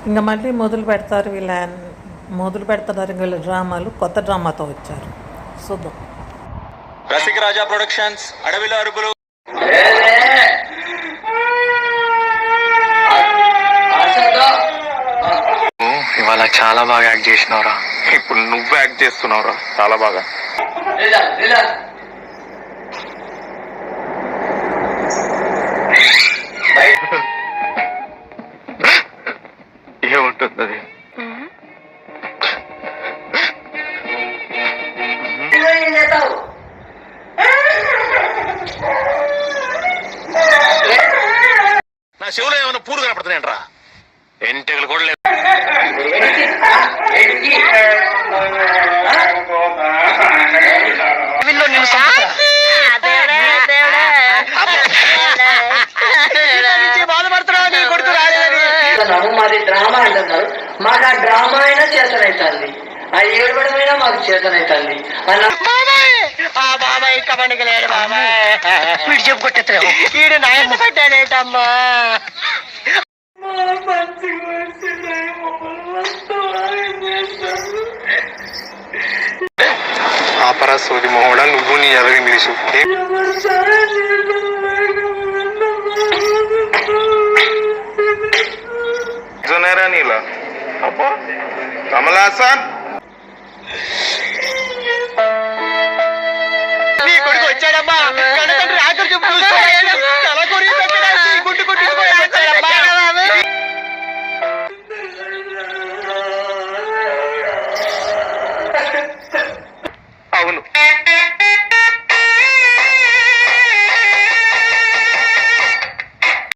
ఇంకా మళ్ళీ మొదలు పెడతారు వీళ్ళ డ్రామాలు. కొత్త డ్రామాతో వచ్చారు, చూద్దాం. రసిక రాజా ప్రొడక్షన్స్, అడవిలో అరుపులు. ఇవాళ చాలా బాగా యాక్ట్ చేసినవరా. ఇప్పుడు నువ్వు యాక్ట్ చేస్తున్నావురా చాలా బాగా. ఏముంటుంది అది? నా చెవులో ఏమైనా పూలు కనపడుతున్నాయంట్రా. ఎంటెగలు కూడా లేదు. మాది డ్రామా అంటున్నారు. మాకు ఆ డ్రామా అయినా చేతనైతుంది, ఆ ఏడవడమైనా మాకు చేతనైతుంది. బాబాయ్ కబండికి లేడు బాబాయ్, వీడు చెప్పు కొట్టేస్తాడు. వీడు నాయన పట్టానేటమ్మా. ఆపరా సోది మొహోడా, నువ్వు నీ ఎలాగ ఇంగ్లీషు. నీలా అబ్బో కమలాసన్